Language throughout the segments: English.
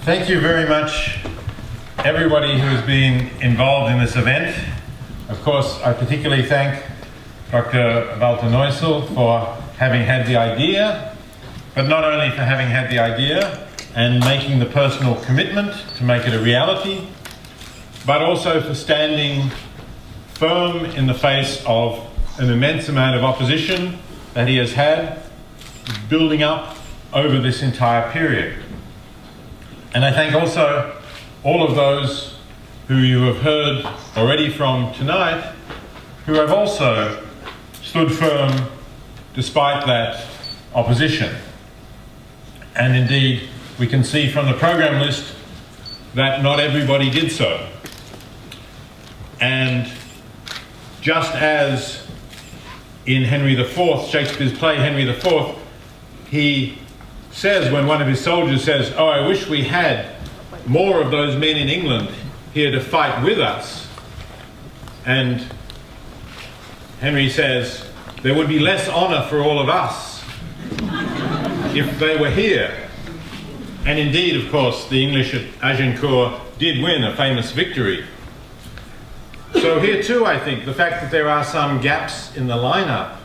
Thank you very much, everybody who has been involved in this event. Of course, I particularly thank Dr. Walter Neusel for having had the idea, but not only for having had the idea and making the personal commitment to make it a reality, but also for standing firm in the face of an immense amount of opposition that he has had building up over this entire period. And I thank also all of those who you have heard already from tonight, who have also stood firm despite that opposition. And indeed, we can see from the program list that not everybody did so. And just as in Henry IV, Shakespeare's play Henry IV, he says, when one of his soldiers says, "Oh, I wish we had more of those men in England here to fight with us," and Henry says, "There would be less honour for all of us if they were here." And indeed, of course, the English at Agincourt did win a famous victory. So here too, I think, the fact that there are some gaps in the lineup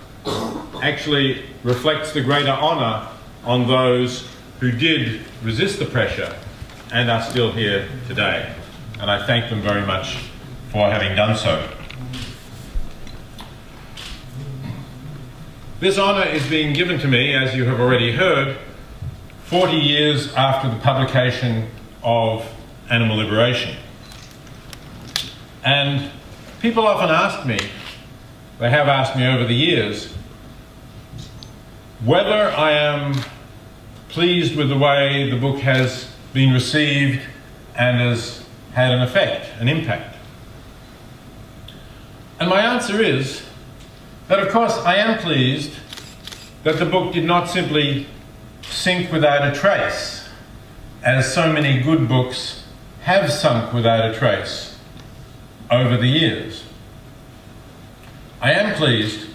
actually reflects the greater honour on those who did resist the pressure and are still here today. And I thank them very much for having done so. This honour is being given to me, as you have already heard, 40 years after the publication of Animal Liberation. And people often ask me, they have asked me over the years, whether I am pleased with the way the book has been received and has had an effect, an impact. And my answer is that, of course, I am pleased that the book did not simply sink without a trace, as so many good books have sunk without a trace over the years. I am pleased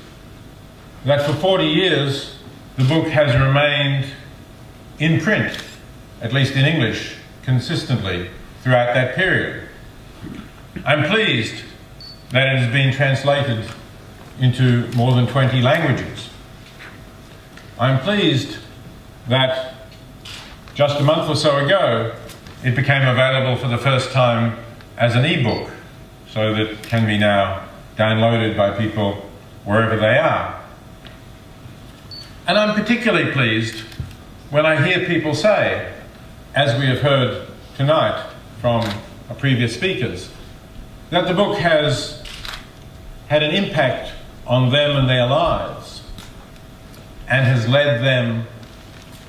that for 40 years the book has remained in print, at least in English, consistently throughout that period. I'm pleased that it has been translated into more than 20 languages. I'm pleased that just a month or so ago it became available for the first time as an e-book, so that it can be now downloaded by people wherever they are. And I'm particularly pleased when I hear people say, as we have heard tonight from our previous speakers, that the book has had an impact on them and their lives and has led them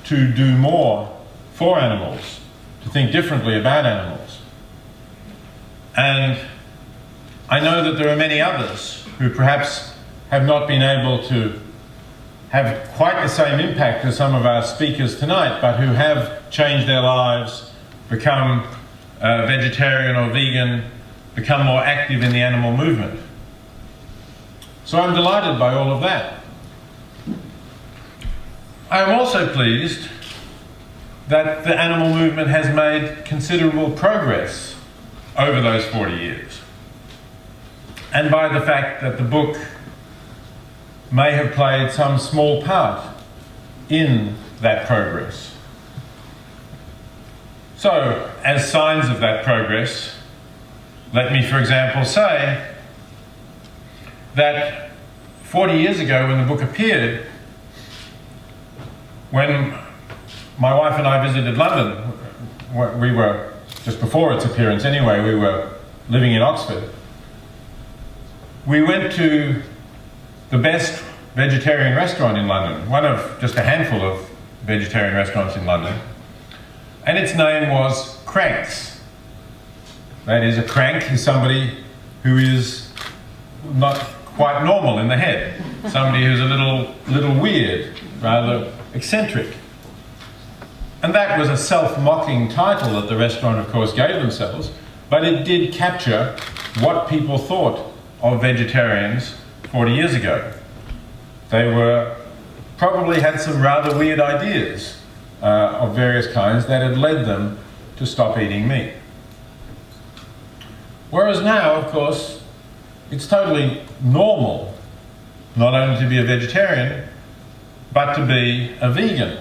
to do more for animals, to think differently about animals. And I know that there are many others who perhaps have not been able to have quite the same impact as some of our speakers tonight, but who have changed their lives, become vegetarian or vegan, become more active in the animal movement. So I'm delighted by all of that. I am also pleased that the animal movement has made considerable progress over those 40 years. And by the fact that the book may have played some small part in that progress. So, as signs of that progress, let me, for example, say that 40 years ago when the book appeared, when my wife and I visited London, we were, just before its appearance anyway, we were living in Oxford. We went to the best vegetarian restaurant in London, one of just a handful of vegetarian restaurants in London, and its name was Crank's. That is, a crank is somebody who is not quite normal in the head, somebody who's a little weird, rather eccentric. And that was a self-mocking title that the restaurant, of course, gave themselves, but it did capture what people thought of vegetarians 40 years ago. They probably had some rather weird ideas of various kinds that had led them to stop eating meat. Whereas now, of course, it's totally normal not only to be a vegetarian, but to be a vegan.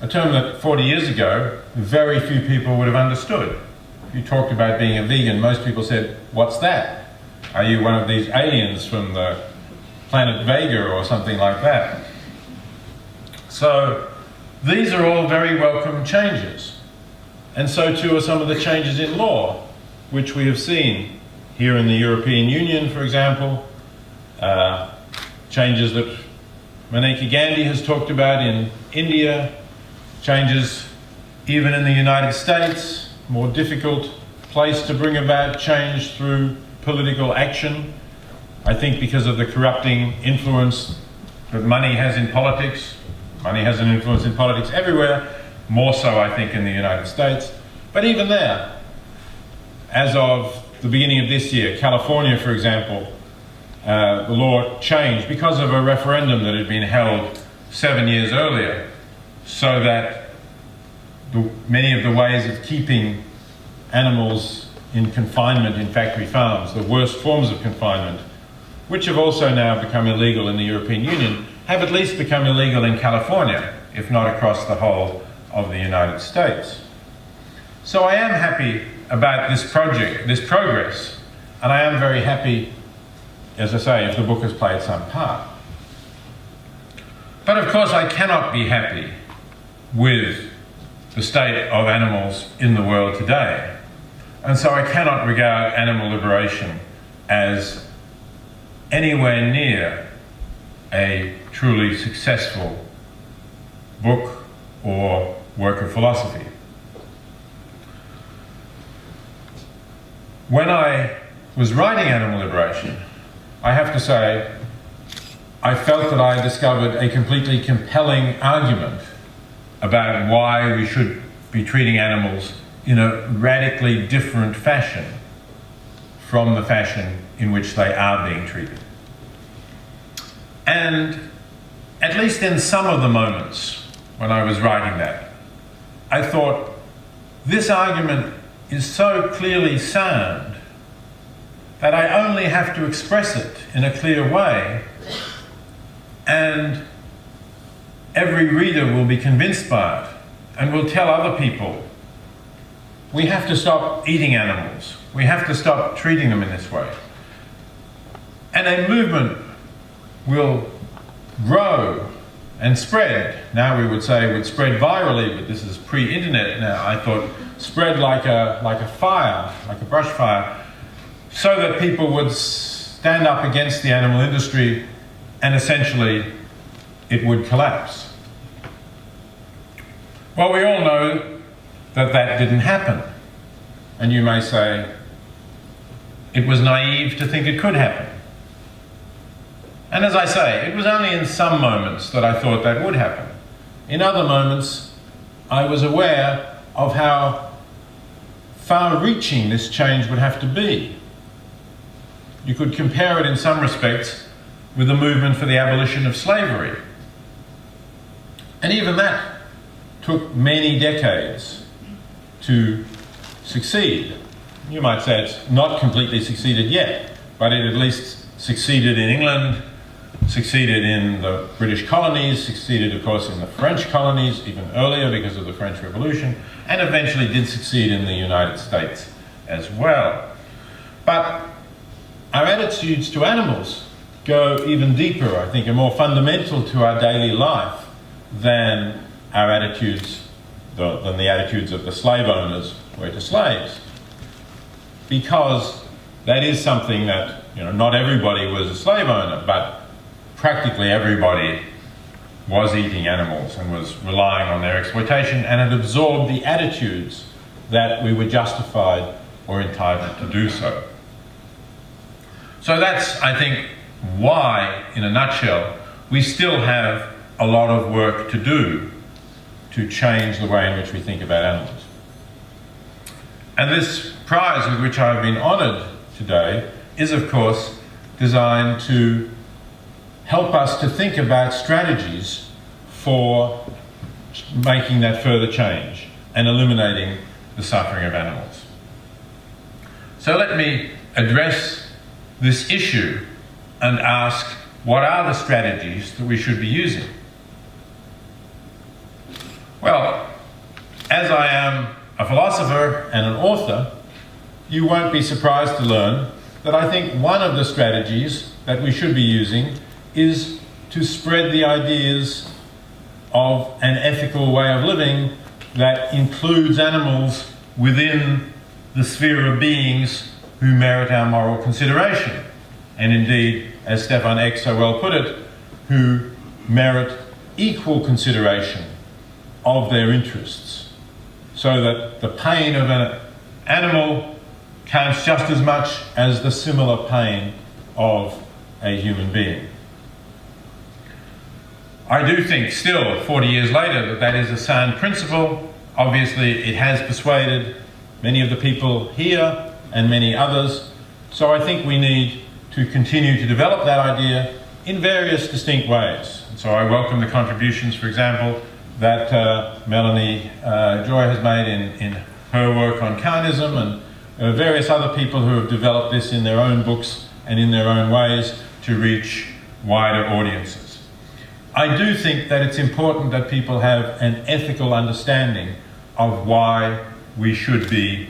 A term that 40 years ago, very few people would have understood. If you talked about being a vegan, most people said, "What's that? Are you one of these aliens from the planet Vega or something like that?" So these are all very welcome changes. And so too are some of the changes in law, which we have seen here in the European Union, for example, changes that Maneka Gandhi has talked about in India, changes even in the United States, more difficult place to bring about change through political action. I think because of the corrupting influence that money has in politics. Money has an influence in politics everywhere, more so I think in the United States. But even there, as of the beginning of this year, California, for example, the law changed because of a referendum that had been held 7 years earlier, so that many of the ways of keeping animals in confinement in factory farms, the worst forms of confinement, which have also now become illegal in the European Union, have at least become illegal in California, if not across the whole of the United States. So I am happy about this project, this progress, and I am very happy, as I say, if the book has played some part. But of course I cannot be happy with the state of animals in the world today. And so I cannot regard animal liberation as anywhere near a truly successful book or work of philosophy. When I was writing Animal Liberation, I have to say, I felt that I discovered a completely compelling argument about why we should be treating animals in a radically different fashion from the fashion in which they are being treated. And at least in some of the moments when I was writing that, I thought, this argument is so clearly sound that I only have to express it in a clear way, and every reader will be convinced by it and will tell other people, we have to stop eating animals. We have to stop treating them in this way. And a movement will grow and spread. Now we would say it would spread virally, but this is pre-internet now. I thought spread like a fire, like a brush fire, so that people would stand up against the animal industry and essentially it would collapse. Well, we all know that that didn't happen. And you may say, it was naive to think it could happen. And as I say, it was only in some moments that I thought that would happen. In other moments, I was aware of how far-reaching this change would have to be. You could compare it in some respects with the movement for the abolition of slavery. And even that took many decades to succeed. You might say it's not completely succeeded yet, but it at least succeeded in England, succeeded in the British colonies, succeeded, of course, in the French colonies, even earlier because of the French Revolution, and eventually did succeed in the United States as well. But our attitudes to animals go even deeper, I think, and more fundamental to our daily life than our attitudes, than the attitudes of the slave owners were to slaves. Because that is something that, not everybody was a slave owner, but practically everybody was eating animals and was relying on their exploitation and had absorbed the attitudes that we were justified or entitled to do so. So that's, I think, why, in a nutshell, we still have a lot of work to do to change the way in which we think about animals. And this prize with which I've been honoured today is, of course, designed to help us to think about strategies for making that further change and eliminating the suffering of animals. So let me address this issue and ask, what are the strategies that we should be using? Well, as I am a philosopher and an author, you won't be surprised to learn that I think one of the strategies that we should be using is to spread the ideas of an ethical way of living that includes animals within the sphere of beings who merit our moral consideration. And indeed, as Stefan Eck so well put it, who merit equal consideration of their interests, so that the pain of an animal counts just as much as the similar pain of a human being. I do think still, 40 years later, that that is a sound principle. Obviously, it has persuaded many of the people here and many others. So I think we need to continue to develop that idea in various distinct ways. And so I welcome the contributions, for example, that Melanie Joy has made in her work on carnism, and various other people who have developed this in their own books and in their own ways to reach wider audiences. I do think that it's important that people have an ethical understanding of why we should be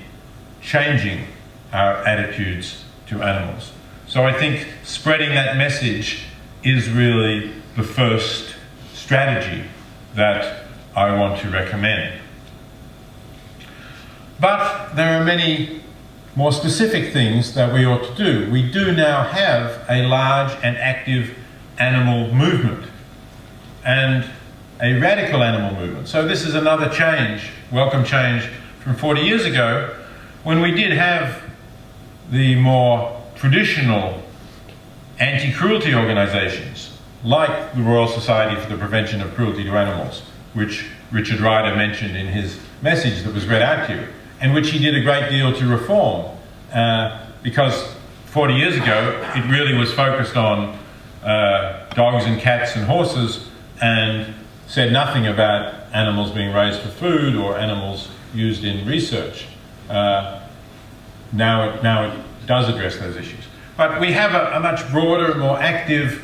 changing our attitudes to animals. So I think spreading that message is really the first strategy that I want to recommend. But there are many more specific things that we ought to do. We do now have a large and active animal movement, and a radical animal movement. So this is another change, welcome change from 40 years ago, when we did have the more traditional anti-cruelty organisations, like the Royal Society for the Prevention of Cruelty to Animals, which Richard Ryder mentioned in his message that was read out to you, and which he did a great deal to reform, because 40 years ago it really was focused on dogs and cats and horses, and said nothing about animals being raised for food or animals used in research. Now it does address those issues. But we have a much broader, more active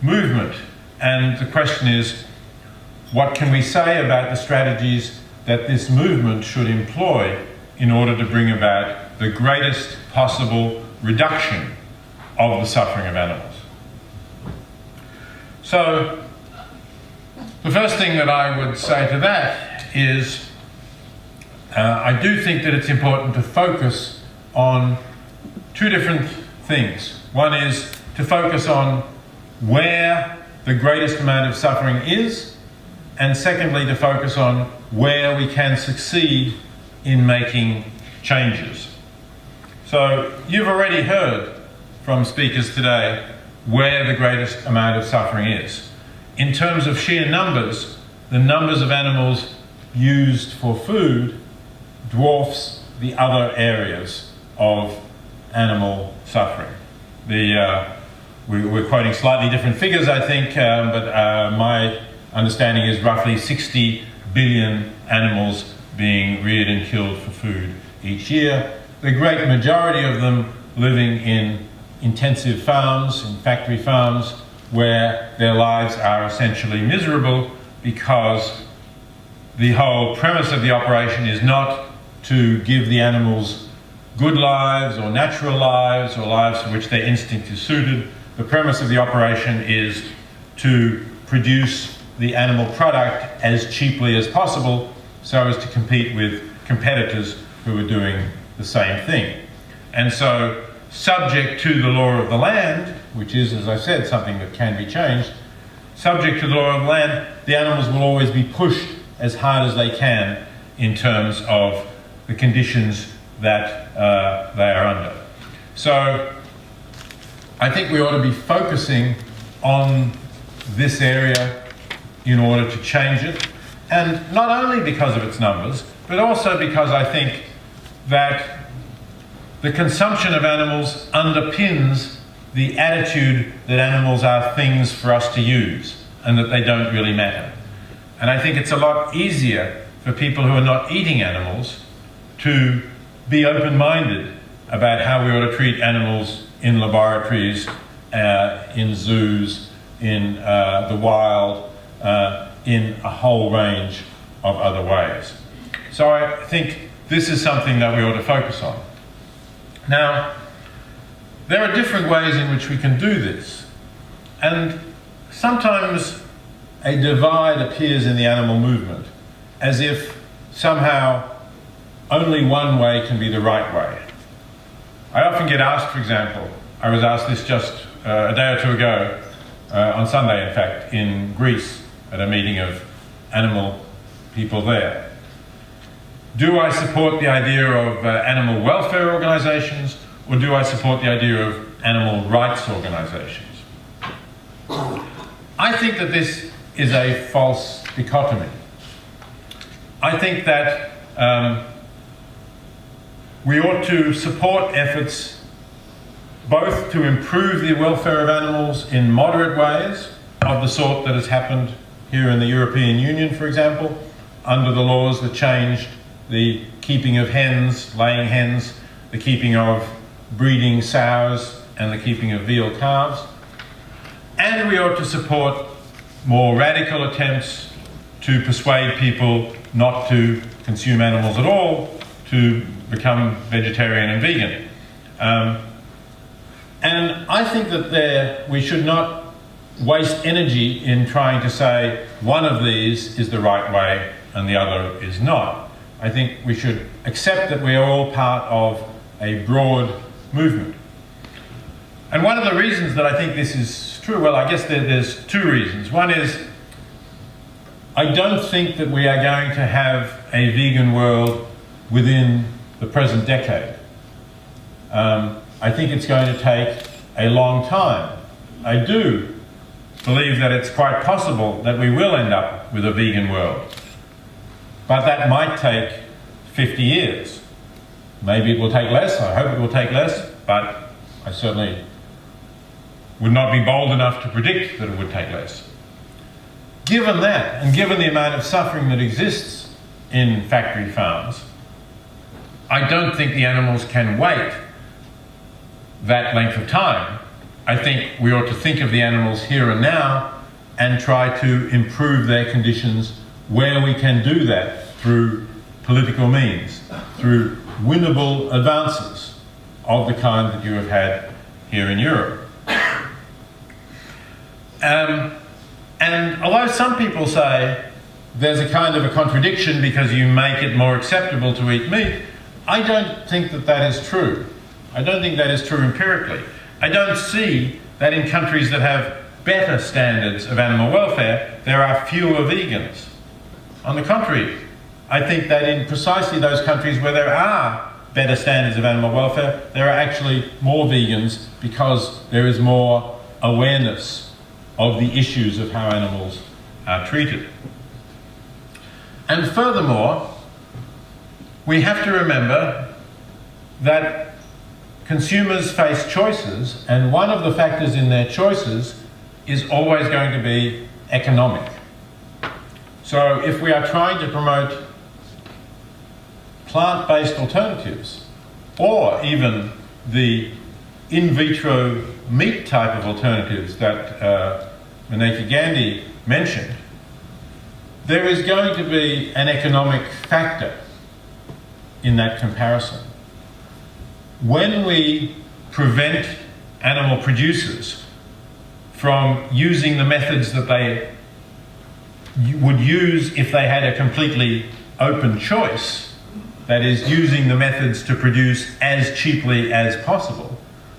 movement, and the question is, what can we say about the strategies that this movement should employ in order to bring about the greatest possible reduction of the suffering of animals? So, the first thing that I would say to that is I do think that it's important to focus on two different things. One is to focus on where the greatest amount of suffering is, and secondly to focus on where we can succeed in making changes. So you've already heard from speakers today where the greatest amount of suffering is. In terms of sheer numbers, the numbers of animals used for food dwarfs the other areas of animal suffering. We're quoting slightly different figures, I think, but my understanding is roughly 60 billion animals being reared and killed for food each year. The great majority of them living in intensive farms, in factory farms, where their lives are essentially miserable, because the whole premise of the operation is not to give the animals good lives or natural lives or lives for which their instinct is suited. The premise of the operation is to produce the animal product as cheaply as possible so as to compete with competitors who are doing the same thing. And so, subject to the law of the land, which is, as I said, something that can be changed, subject to the law of the land, the animals will always be pushed as hard as they can in terms of the conditions that they are under. So I think we ought to be focusing on this area in order to change it, and not only because of its numbers, but also because I think that the consumption of animals underpins the attitude that animals are things for us to use and that they don't really matter. And I think it's a lot easier for people who are not eating animals to be open-minded about how we ought to treat animals in laboratories, in zoos, in the wild, in a whole range of other ways. So I think this is something that we ought to focus on. Now, there are different ways in which we can do this, and sometimes a divide appears in the animal movement, as if somehow only one way can be the right way. I often get asked, for example, I was asked this just a day or two ago, on Sunday in fact, in Greece, at a meeting of animal people there. Do I support the idea of animal welfare organisations, or do I support the idea of animal rights organisations? I think that this is a false dichotomy. I think that we ought to support efforts both to improve the welfare of animals in moderate ways, of the sort that has happened here in the European Union, for example, under the laws that changed the keeping of hens, laying hens, the keeping of breeding sows, and the keeping of veal calves. And we ought to support more radical attempts to persuade people not to consume animals at all, to become vegetarian and vegan. And I think that we should not waste energy in trying to say one of these is the right way and the other is not. I think we should accept that we are all part of a broad movement. And one of the reasons that I think this is true, well, I guess there's two reasons. One is, I don't think that we are going to have a vegan world within the present decade. I think it's going to take a long time. I do believe that it's quite possible that we will end up with a vegan world. But that might take 50 years. Maybe it will take less, I hope it will take less, but I certainly would not be bold enough to predict that it would take less. Given that, and given the amount of suffering that exists in factory farms, I don't think the animals can wait that length of time. I think we ought to think of the animals here and now and try to improve their conditions where we can do that through political means, through winnable advances of the kind that you have had here in Europe. And although some people say there's a kind of a contradiction because you make it more acceptable to eat meat, I don't think that that is true. I don't think that is true empirically. I don't see that in countries that have better standards of animal welfare, there are fewer vegans. On the contrary, I think that in precisely those countries where there are better standards of animal welfare, there are actually more vegans because there is more awareness of the issues of how animals are treated. And furthermore, we have to remember that consumers face choices, and one of the factors in their choices is always going to be economic. So if we are trying to promote plant-based alternatives, or even the in vitro meat type of alternatives that Maneka Gandhi mentioned, there is going to be an economic factor in that comparison. When we prevent animal producers from using the methods that they would use if they had a completely open choice, that is, using the methods to produce as cheaply as possible,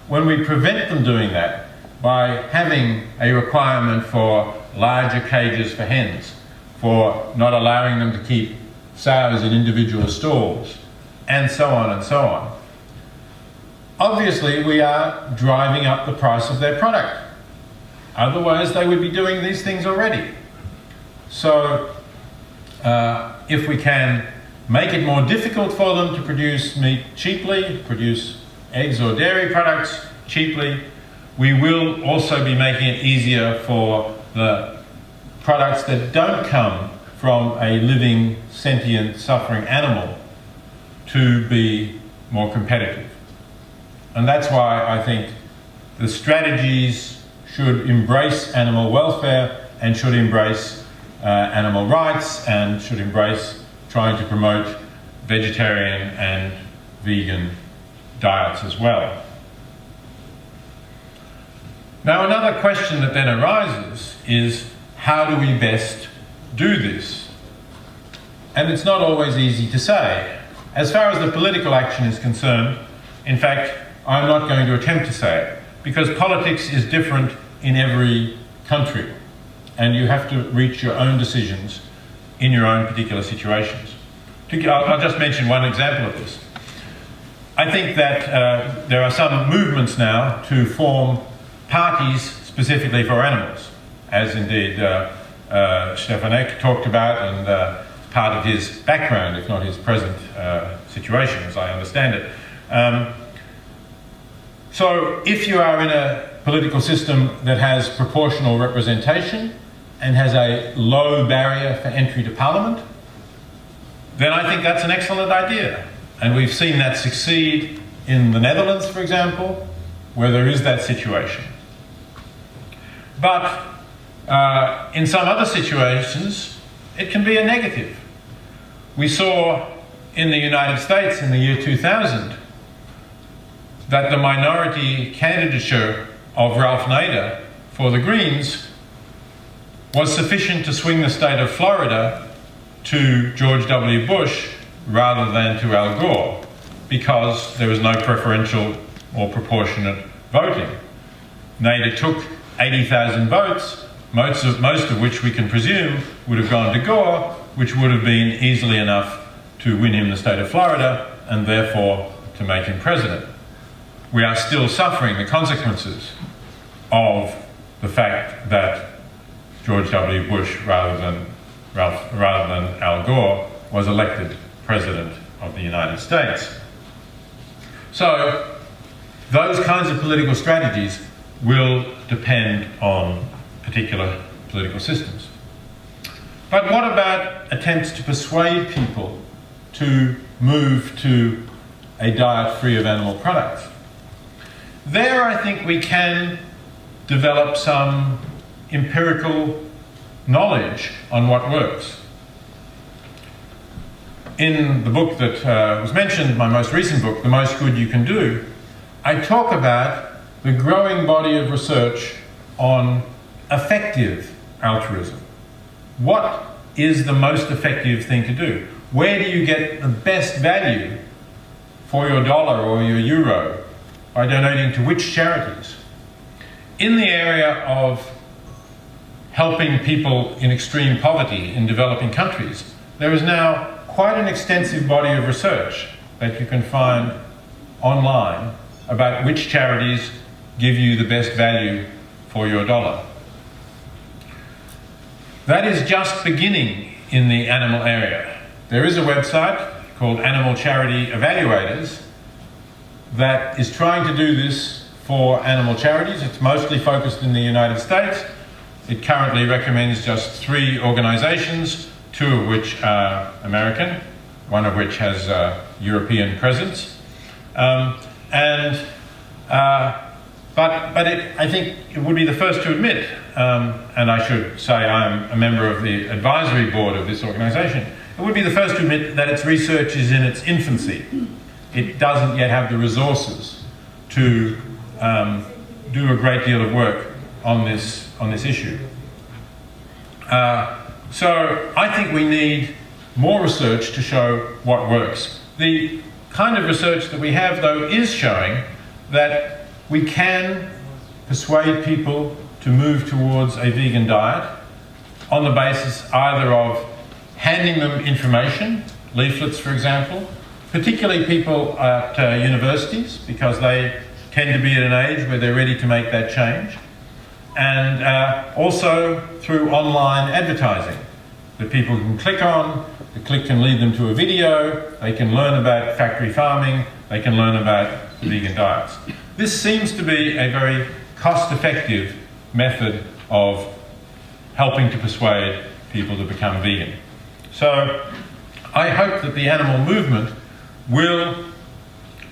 when we prevent them doing that by having a requirement for larger cages for hens, for not allowing them to keep sows in individual stalls, and so on and so on, obviously we are driving up the price of their product. Otherwise they would be doing these things already. So if we can make it more difficult for them to produce meat cheaply, produce eggs or dairy products cheaply, we will also be making it easier for the products that don't come from a living, sentient, suffering animal to be more competitive. And that's why I think the strategies should embrace animal welfare and should embrace animal rights and should embrace trying to promote vegetarian and vegan diets as well. Now, another question that then arises is, how do we best do this? And it's not always easy to say. As far as the political action is concerned, in fact, I'm not going to attempt to say it, because politics is different in every country, and you have to reach your own decisions in your own particular situations. I'll just mention one example of this. I think that there are some movements now to form parties specifically for animals, as indeed Stefan Eck talked about, and part of his background, if not his present situation, as I understand it. So if you are in a political system that has proportional representation and has a low barrier for entry to Parliament, then I think that's an excellent idea. And we've seen that succeed in the Netherlands, for example, where there is that situation. But in some other situations, it can be a negative. We saw in the United States in the year 2000 that the minority candidature of Ralph Nader for the Greens was sufficient to swing the state of Florida to George W. Bush rather than to Al Gore, because there was no preferential or proportionate voting. Nader took 80,000 votes, most of which we can presume would have gone to Gore, which would have been easily enough to win him the state of Florida and therefore to make him president. We are still suffering the consequences of the fact that George W. Bush, rather than Al Gore, was elected president of the United States. So those kinds of political strategies will depend on particular political systems. But what about attempts to persuade people to move to a diet free of animal products? There, I think we can develop some empirical knowledge on what works. In the book that was mentioned, my most recent book, The Most Good You Can Do, I talk about the growing body of research on effective altruism. What is the most effective thing to do? Where do you get the best value for your dollar or your euro by donating to which charities? In the area of helping people in extreme poverty in developing countries, there is now quite an extensive body of research that you can find online about which charities give you the best value for your dollar. That is just beginning in the animal area. There is a website called Animal Charity Evaluators that is trying to do this for animal charities. It's mostly focused in the United States. It currently recommends just 3 organizations, 2 of which are American, one of which has a European presence. But I think it would be the first to admit, and I should say I'm a member of the advisory board of this organization, it would be the first to admit that its research is in its infancy. It doesn't yet have the resources to do a great deal of work on this issue. So I think we need more research to show what works. The kind of research that we have, though, is showing that we can persuade people to move towards a vegan diet on the basis either of handing them information, leaflets for example, particularly people at universities, because they tend to be at an age where they're ready to make that change, and also through online advertising that people can click on. The click can lead them to a video, they can learn about factory farming, they can learn about vegan diets. This seems to be a very cost-effective method of helping to persuade people to become vegan. So I hope that the animal movement will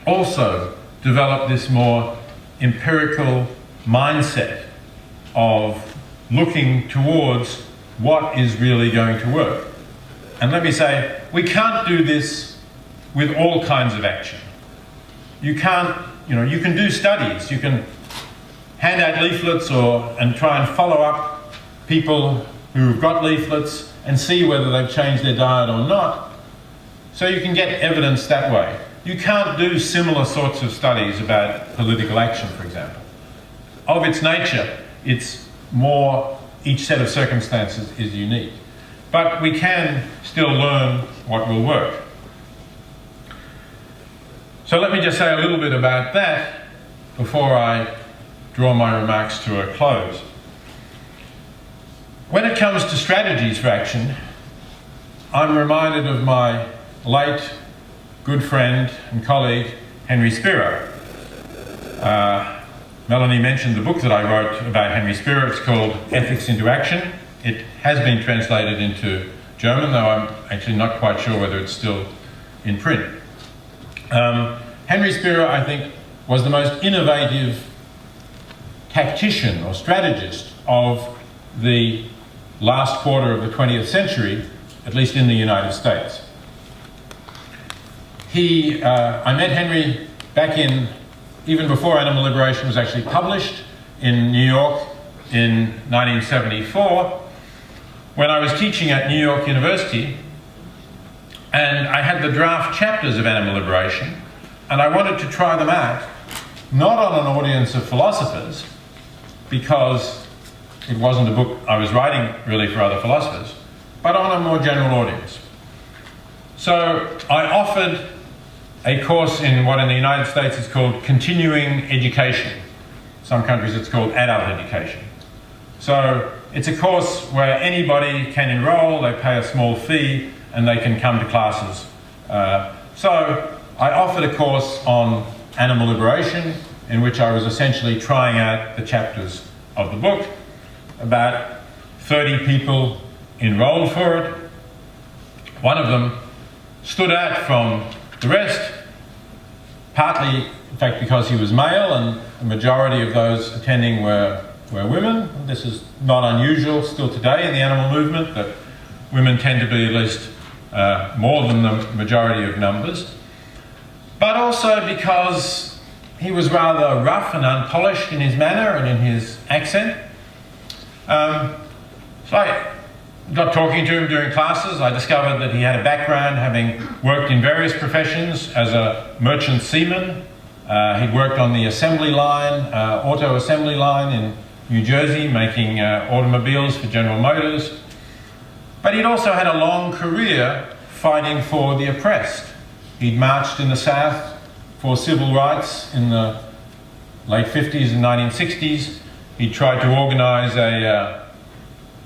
also develop this more empirical mindset of looking towards what is really going to work. And let me say, we can't do this with all kinds of action. You can't, you can do studies, you can hand out leaflets and try and follow up people who've got leaflets and see whether they've changed their diet or not. So you can get evidence that way. You can't do similar sorts of studies about political action, for example. Of its nature, it's more, each set of circumstances is unique. But we can still learn what will work. So let me just say a little bit about that before I draw my remarks to a close. When it comes to strategies for action, I'm reminded of my late good friend and colleague, Henry Spiro. Melanie mentioned the book that I wrote about Henry Spiro. It's called Ethics into Action. It has been translated into German, though I'm actually not quite sure whether it's still in print. Henry Spiro, I think, was the most innovative tactician or strategist of the last quarter of the 20th century, at least in the United States. I met Henry back in, even before Animal Liberation was actually published, in New York in 1974, when I was teaching at New York University, and I had the draft chapters of Animal Liberation, and I wanted to try them out, not on an audience of philosophers, because it wasn't a book I was writing really for other philosophers, but on a more general audience. So I offered a course in what in the United States is called continuing education. Some countries it's called adult education. So it's a course where anybody can enroll, they pay a small fee, and they can come to classes. So I offered a course on animal liberation, in which I was essentially trying out the chapters of the book. About 30 people enrolled for it. One of them stood out from the rest, partly, in fact, because he was male, and the majority of those attending were women. This is not unusual still today in the animal movement, that women tend to be at least more than the majority of numbers. But also because he was rather rough and unpolished in his manner and in his accent. So I got talking to him during classes. I discovered that he had a background having worked in various professions as a merchant seaman. He'd worked on the assembly line, auto assembly line in New Jersey, making automobiles for General Motors. But he'd also had a long career fighting for the oppressed. He'd marched in the South for civil rights in the late 50s and 1960s. He tried to organise a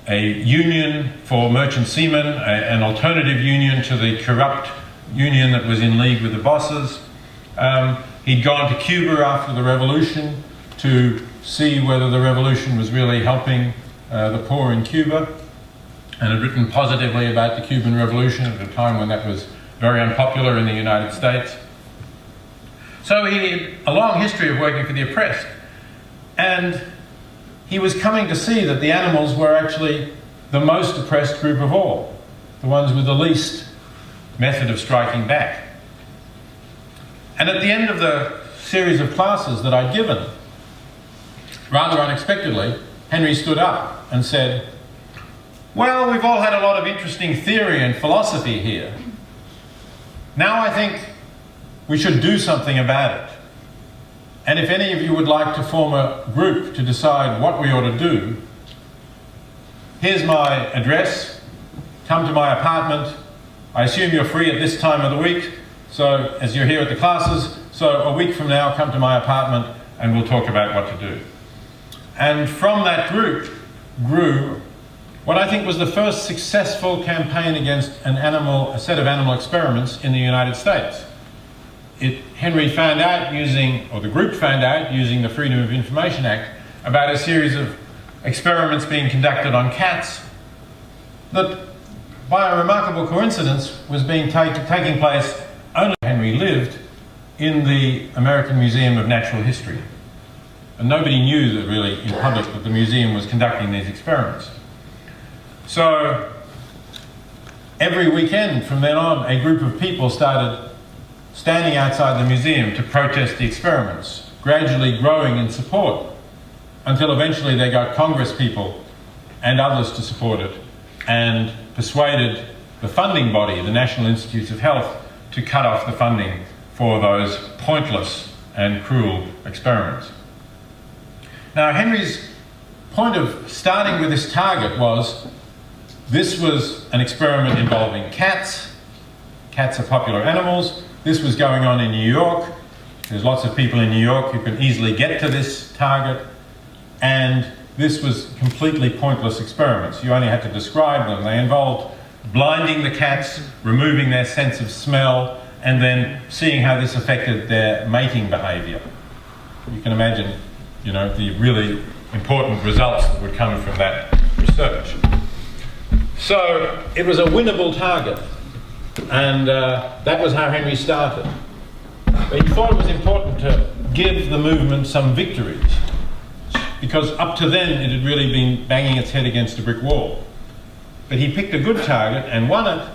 union for merchant seamen, an alternative union to the corrupt union that was in league with the bosses. He'd gone to Cuba after the revolution to see whether the revolution was really helping the poor in Cuba, and had written positively about the Cuban Revolution at a time when that was very unpopular in the United States. So he had a long history of working for the oppressed. And he was coming to see that the animals were actually the most oppressed group of all, the ones with the least method of striking back. And at the end of the series of classes that I'd given, rather unexpectedly, Henry stood up and said, "Well, we've all had a lot of interesting theory and philosophy here. Now I think we should do something about it. And if any of you would like to form a group to decide what we ought to do, here's my address. Come to my apartment. I assume you're free at this time of the week, so as you're here at the classes, so a week from now come to my apartment and we'll talk about what to do." And from that group grew what I think was the first successful campaign against a set of animal experiments in the United States. Henry found out the group found out, using the Freedom of Information Act, about a series of experiments being conducted on cats that, by a remarkable coincidence, was taking place only Henry lived in the American Museum of Natural History. And nobody knew that really in public that the museum was conducting these experiments. So every weekend from then on, a group of people started standing outside the museum to protest the experiments, gradually growing in support until eventually they got Congress people and others to support it and persuaded the funding body, the National Institutes of Health, to cut off the funding for those pointless and cruel experiments. Now, Henry's point of starting with this target was this was an experiment involving cats. Cats are popular animals. This was going on in New York. There's lots of people in New York who can easily get to this target. And this was completely pointless experiments. You only had to describe them. They involved blinding the cats, removing their sense of smell, and then seeing how this affected their mating behaviour. You can imagine, you know, the really important results that would come from that research. So it was a winnable target, and that was how Henry started. But he thought it was important to give the movement some victories, because up to then it had really been banging its head against a brick wall. But he picked a good target and won it,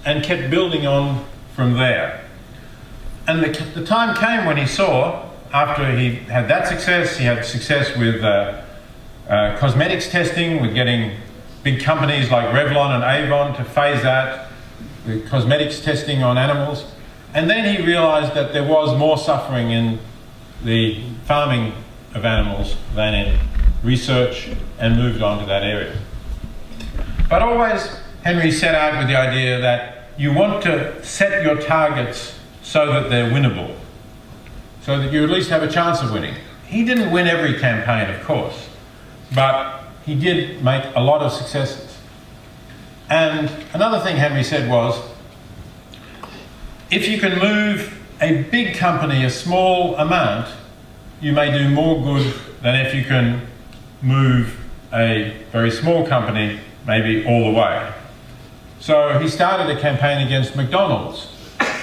and kept building on from there. And the time came when he saw, after he had that success, he had success with cosmetics testing, with getting big companies like Revlon and Avon to phase out the cosmetics testing on animals. And then he realised that there was more suffering in the farming of animals than in research, and moved on to that area. But always Henry set out with the idea that you want to set your targets so that they're winnable, so that you at least have a chance of winning. He didn't win every campaign, of course, but he did make a lot of successes. And another thing Henry said was, if you can move a big company a small amount, you may do more good than if you can move a very small company maybe all the way. So he started a campaign against McDonald's,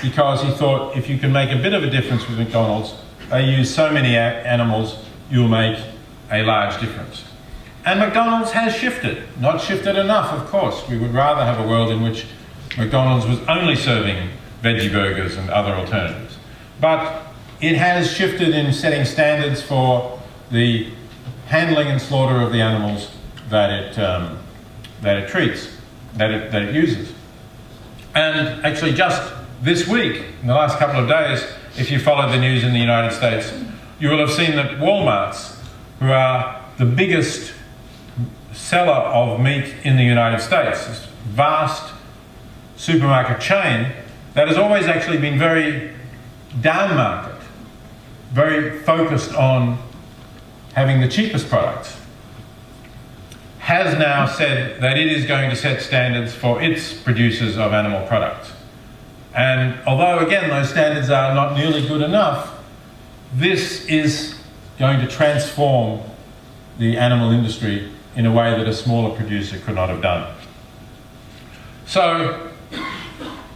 because he thought if you can make a bit of a difference with McDonald's, they use so many animals, you'll make a large difference. And McDonald's has shifted. Not shifted enough, of course. We would rather have a world in which McDonald's was only serving veggie burgers and other alternatives. But it has shifted in setting standards for the handling and slaughter of the animals that it treats, that it uses. And actually just this week, in the last couple of days, if you followed the news in the United States, you will have seen that Walmart's, who are the biggest seller of meat in the United States, this vast supermarket chain that has always actually been very down market, very focused on having the cheapest products, has now said that it is going to set standards for its producers of animal products. And although, again, those standards are not nearly good enough, this is going to transform the animal industry in a way that a smaller producer could not have done. So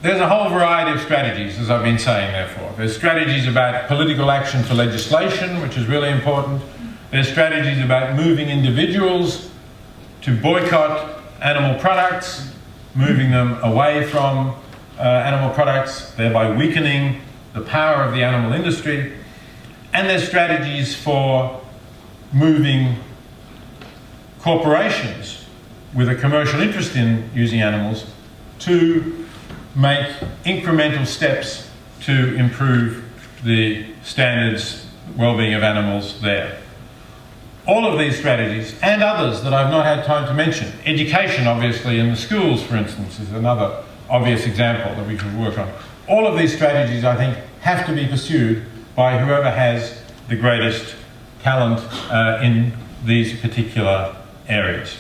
there's a whole variety of strategies, as I've been saying, therefore. There's strategies about political action for legislation, which is really important. There's strategies about moving individuals to boycott animal products, moving them away from animal products, thereby weakening the power of the animal industry. And there's strategies for moving corporations with a commercial interest in using animals to make incremental steps to improve the standards, well-being of animals there. All of these strategies, and others that I've not had time to mention, education obviously in the schools, for instance, is another obvious example that we could work on. All of these strategies, I think, have to be pursued by whoever has the greatest talent in these particular areas.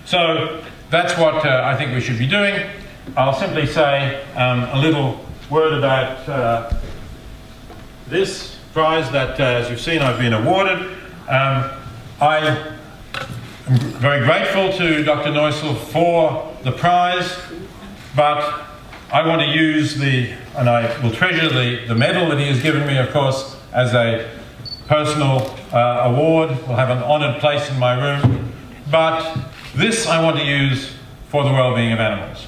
So that's what I think we should be doing. I'll simply say a little word about this prize that, as you've seen, I've been awarded. I am very grateful to Dr. Neusel for the prize, but I want to use and I will treasure the medal that he has given me, of course, as a personal award. Will have an honoured place in my room. But this I want to use for the well-being of animals.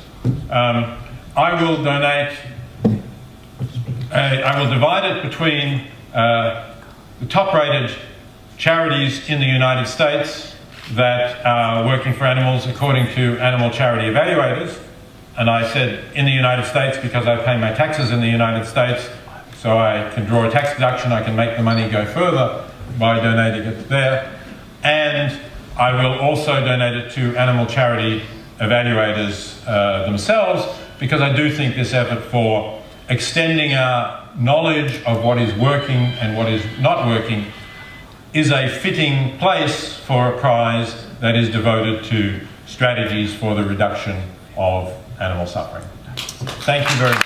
I will donate, I will divide it between the top-rated charities in the United States that are working for animals according to animal charity evaluators. And I said in the United States because I pay my taxes in the United States, so I can draw a tax deduction, I can make the money go further by donating it there. And I will also donate it to animal charity evaluators themselves, because I do think this effort for extending our knowledge of what is working and what is not working is a fitting place for a prize that is devoted to strategies for the reduction of animal suffering. Thank you very much.